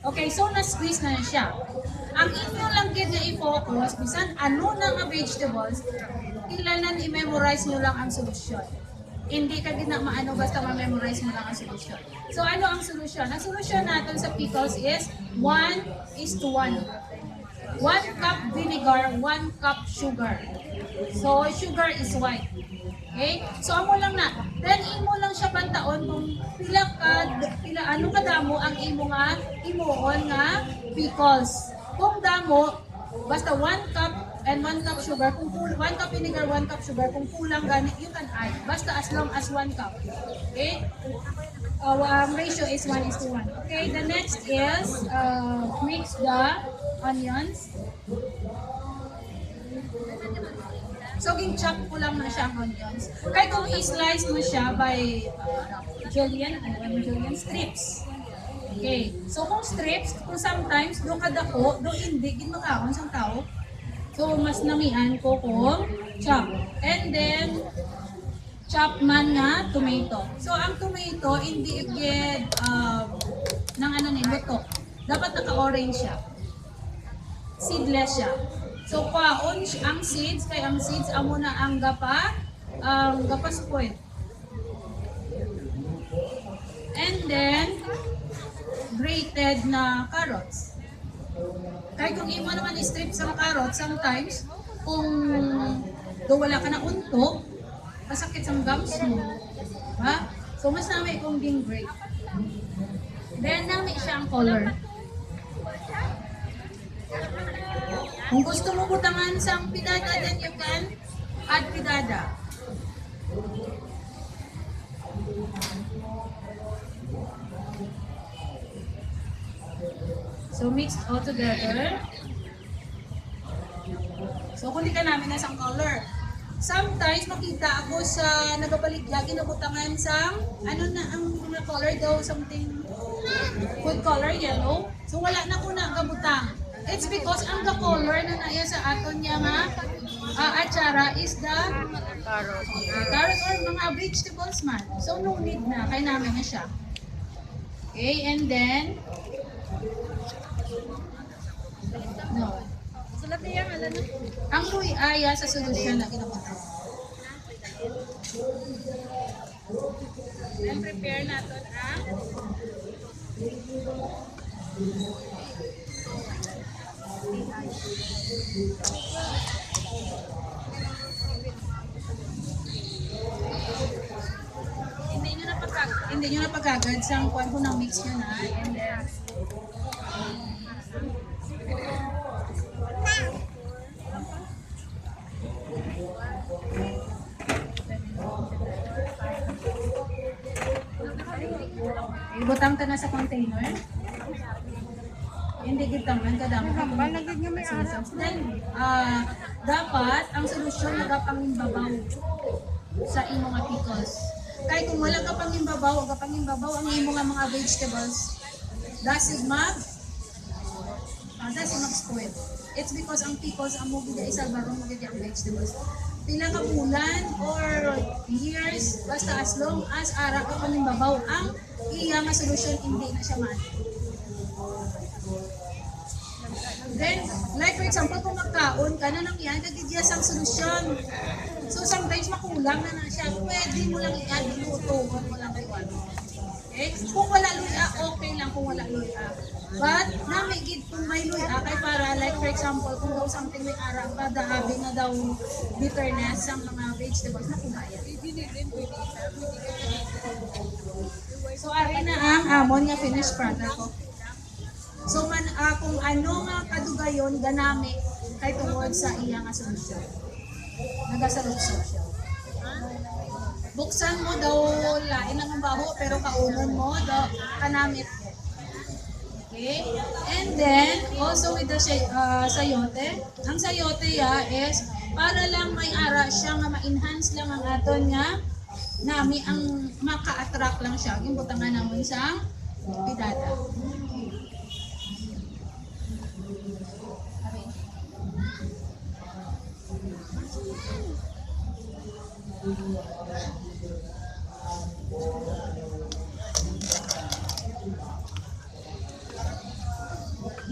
Okay, so na-squeeze na siya. Ang inyo lang gid nga i-focus, bisan ano na nga vegetables, kailangan i-memorize nyo lang ang solusyon. Hindi ka gid na maano basta ma-memorize mo lang ang solusyon. So ano ang solusyon? Ang solusyon natin sa pickles is 1:1. 1 cup vinegar, 1 cup sugar. So sugar is white. Okay? So amo lang na. Then imo lang siya bantaon kung pila ano kadamo ang imo nga imuon nga pickles. Kung damo basta 1 cup and 1 cup sugar, kung 1 cup vinegar, 1 cup sugar, kung kulang gani, you can add. Basta as long as 1 cup. Okay? Ratio is 1:1. Okay, the next is mix the onions. So, chop ko lang na siya ang onions. Kaya kung i-slice mo siya by julienne strips. Okay. So, kung strips, kung sometimes, do kadako, do hindi, ginmakahon sa tao. So, mas namian ko kung chop. And then, chop man nga tomato. So, ang tomato, hindi agad ng ano ni luto. Dapat naka-orange siya. Seedless siya. So, kwaon ang seeds, kaya ang seeds, amo na ang gapa spoil. And then, grated na carrots. Kahit kung imo naman i-strip sa carrots, sometimes, kung wala ka na unto, masakit sa gums mo. Ha? So, mas namin kung being grate. Then, namin siya ang color. Kung gusto mo butangan sa pidada, then you can add pidada. So, mix all together. So, kundi ka namin na isang color. Sometimes, makita ako sa nagabaligya, ginabutangan sa, ano na ang mga color daw, something, food color, yellow. So, wala na ko na gabutang. It's because ang the color na naya sa aton niya nga atsara is the carrot or mga vegetables man. So, no need na. Kaya namin na siya. Okay, and then, no. Sulat niya, alam na. Ang luy aya sa solusyon na kinabutang. Then prepare natin ang hindi nyo na pagkagad sa kuwan ko ng mix nyo na. And then, ibutang ka na sa container. Hindi gitaman kadamo. balagid nga may ara. Then, dapat ang solusyon nagapangimbabaw sa imo nga pickles. Kaya kung wala ka pangimbabaw, ang imo nga mga vegetables, that's mag spoil. It's because ang pickles ang mo gid isa barong mo gid ang vegetables. Pila ka bulan or years, basta as long as ara ka pangimbabaw, ang iya nga solusyon hindi na siya man. Then, like for example, kung magkaon ka na nang yan, nagigiyas ang solusyon. So, sometimes makulang na siya. Pwede mo lang i-add, lutuan mo lang kayo. Okay? Kung wala luya, okay lang kung wala luya. But, namigid kung may luya, kay para, like for example, kung daw something may arang pa, dahabi na daw bitterness sa mga vegetables na kumaya. So, ari na ang amon nga finished product ko. So kung ano nga kadugayon ganami kay tungod sa iya nga solusyon. Nagasalusyon siya. Buksan mo daw lain ang baho pero kaunon mo daw kanamit. Okay? And then also with the sayote. Ang sayote is para lang may ara siya nga ma-enhance lang ang aton nga nami ang maka-attract lang siya. Yung butangan namon sa pidada.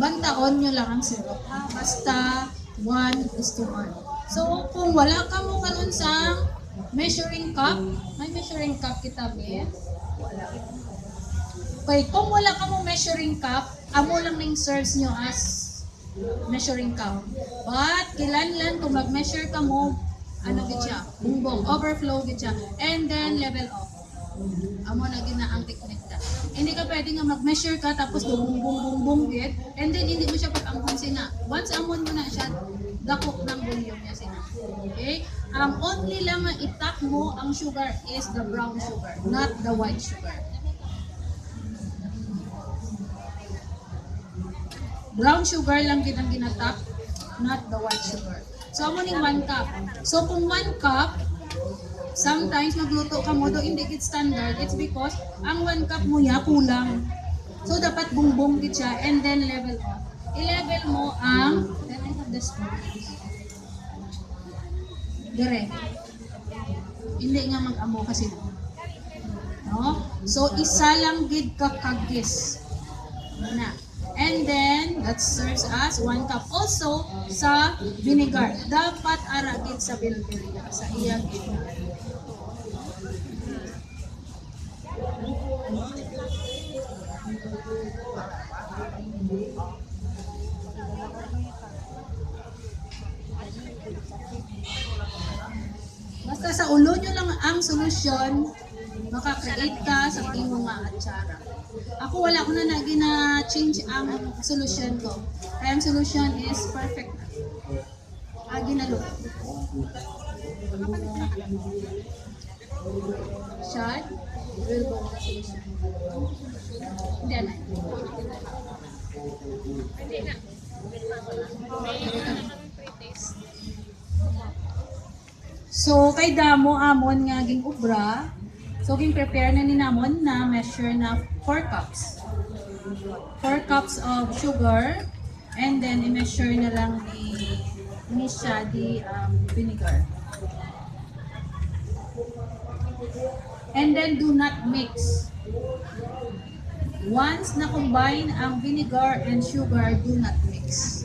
bantaon nyo lang ang syrup. Basta 1:1. So, kung wala ka mo karon sa measuring cup, may measuring cup kita, be? Wala. Okay, kung wala ka mo measuring cup, amo lang ning serves nyo as measuring cup. But, kilanlan kung mag-measure ka mo, ano gid siya? Bumbong, overflow gid siya. And then, level off. Amo na gina ang technique ta. Hindi ka pwede nga mag-measure ka tapos bumbong gid and then hindi mo siya pag-angkon sina. Once amon mo na siya, dako ng volume niya sina. Okay? Ang only lang nga itak mo ang sugar is the brown sugar, not the white sugar. Brown sugar lang gid ang ginatak, not the white sugar. So amo ning 1 cup. So kung 1 cup, sometimes magluto ka mo do hindi gid standard, it's because ang 1 cup mo ya kulang. So dapat bumbong gid siya and then level off. I-level mo ang then I have the spoon. Dire. Hindi nga mag-amo kasi. No? So isa lang gid ka kagis. Na. And then, that serves as 1 cup. Also, sa vinegar. Dapat aragid sa vinegar. Sa iyang vinegar. Basta sa ulo nyo lang ang solusyon, makakreate ka sa iyong mga atsara. Ako wala ko na gina-change ang solution ko. Kaya ang solution is perfect. Ginalo. Shot. Will go na solution. Hindi na. Hindi na. So, kay damo amon nga ging ubra. So, ging prepare na ni namon na measure na 4 cups. 4 cups of sugar. And then, i-measure na lang ni siya di vinegar. And then, do not mix. Once na combine ang vinegar and sugar, do not mix.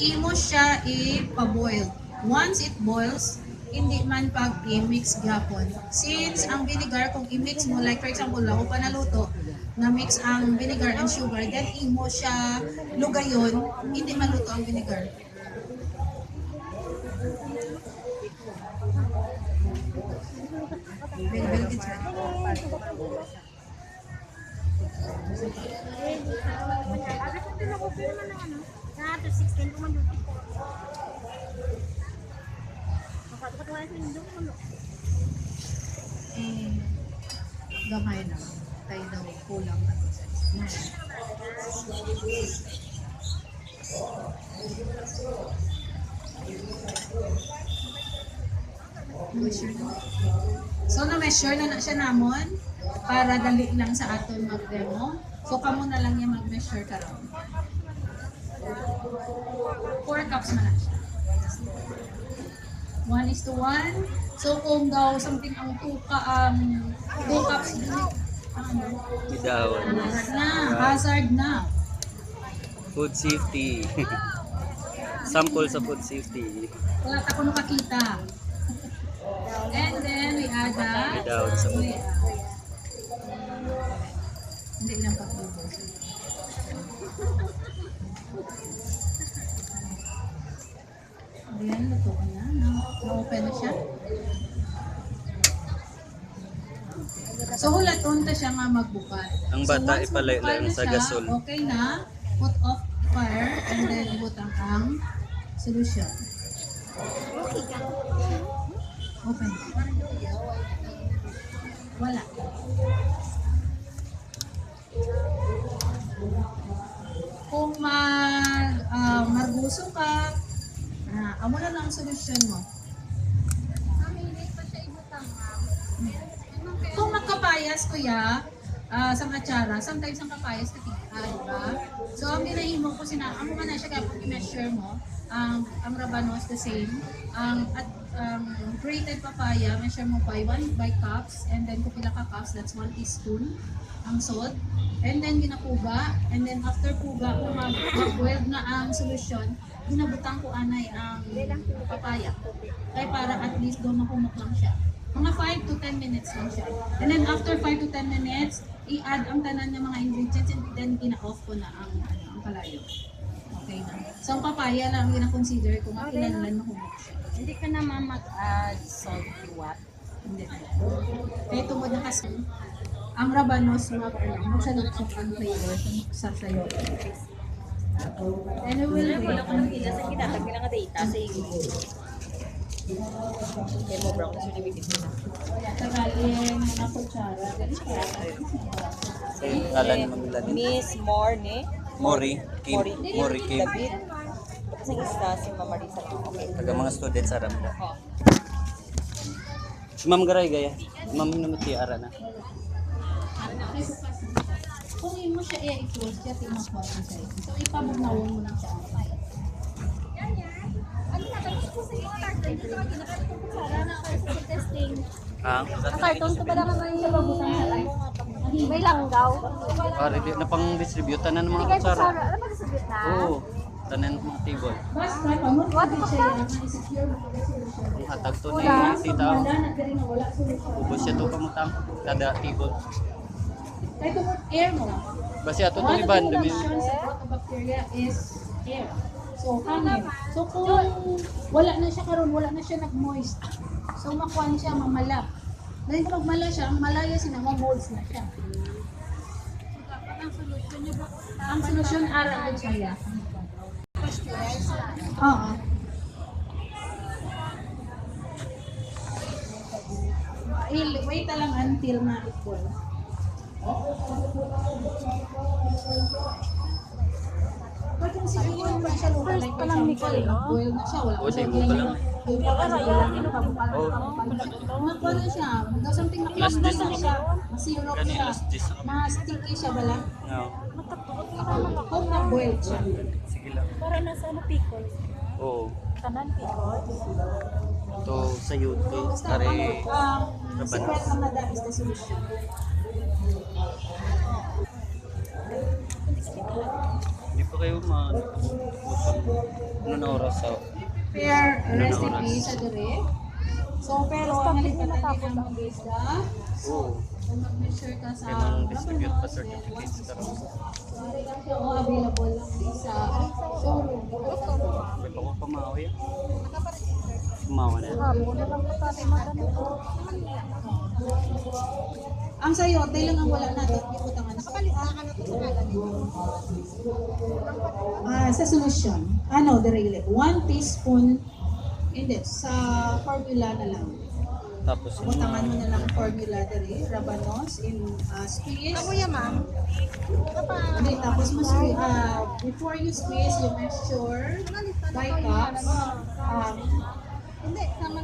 Imo siya ipa-boil. Once it boils, hindi man pag i-mix gapon. Since ang vinegar, kung i-mix mo, like for example, ako pa naluto, na-mix ang vinegar and sugar, then imo siya lugayon, hindi maluto ang vinegar. Bel-bel gits ba? Gamay na. Tayo daw kulang na to sa So, na-measure na siya namon para dali lang sa aton mag-demo. So, kamo na lang yung mag-measure karon. 4 cups man na siya. 1:1. So, kung daw something ang 2 cups Bidawon. Hazard na. Food safety. Sample sa food safety. Wala ta ko nakakita. And then, we add Bidawon sa food. Hindi lang pag-ubos. Ayan, luto ko na. Na-open na siya. So, hulaton ta siya nga magbukat. Ang bata once ipalay magbukal lang na sa siya, gasol. Okay na. Put off fire and then butang ang solution. Open. Wala. Kung marguso ka, amo na lang ang solusyon mo. Kung magkapayas, kuya, sa katsara, sometimes ang kapayas katika, diba? So, ang ginahimo ko amo ka na siya kapag i-measure mo, Ang rabanos the same. Grated papaya, measure mo by cups, and then kung pila ka cups, that's 1 teaspoon. Ang salt, and then ginapuga, and then after puga, kung mag-boiled na ang solusyon, ginabutang ko anay ang papaya. Kaya para at least dumakumok lang siya. Mga 5 to 10 minutes lang siya. And then after 5 to 10 minutes, i-add ang tanan ng mga ingredients, and then gina-off ko na ang kalayo. Okay na. So ang papaya lang ang gina-consider kung makilanlan makumok siya. Hindi ka naman mag-add salt what? Hindi. Kaya tungkol na kasi, ang rabanos magsalot sa flavor sa sayo. And we will wait. Kung hindi sa kita, tag nga data sa iyo. Kaya mo brown kasi nabibig mo. Tagalin mga kutsara. Alan Maglanin. Miss Morne. Mori Kim. Mori Kim. David. Sa isa si Mama Marisa. Okay. Taga mga students sa Ramda. Oh. Si Ma'am Garay gaya. Ma'am namuti ara na. Kung mo siya i-close, siya timakuha sa sa'yo. So ipabunawon mo lang siya. Ah, Ang karton ko ba naman may langgaw? pare di na pang distribute na ng Hindi mga kayo kutsara. kusara. Ano ba distribute na? Oo. Tanan ng mga table. Basta, pamot What mo the siya fuck? i-secure mo ang solution. Ang hatag to ni Wala. tita. Wala na diri na wala solution. Ubos siya to kamutang kada table. Kaya tungkol air mo. Basi ato One to of iban the dumi. reactions sa bacteria is air. So, hangin. So, kung wala na siya karon, wala na siya nag-moist. So, makuha siya, mamalap. Dahil kung magmala siya, ang malaya siya, mag-molds na siya. Ang solusyon, araw siya. Yeah. Oo. Wait lang until na it-boil. But kung siguro pa siya lupa, like for example, nag-boil na siya, wala O, sa imo pa lang. Nakuha na siya, something Last na dish na siya, masirok Gani siya, last dish na kami. ma-sticky siya bala. No. Kung na-boiled siya. Sige lang. Para nasa ano pickles? Oo. Kanan pickles? To sa youth Basta kare ang secret ng nada is the solution. Hindi pa kayo ma-usap. Ano na oras sa Prepare Ano na recipe oras? sa dire. So, pero ang halipatan din ang mag-isda. Oo. Kung mag-measure ka sa Kaya mang distribute pa rabanos, certificates then karon. sorry lang siya, available lang din sa showroom. May pa ko pamawi. Sumawa na. Ang sayote lang ang wala natin. Iputangan. Sa solusyon. Ano, direct. 1 teaspoon. Hindi, sa formula na lang. Tapos yung Iputangan mo na lang formula dire. Rabanos in squeeze. Ako yan, ma'am. Okay, tapos mo before you squeeze, you measure by cups. Hindi,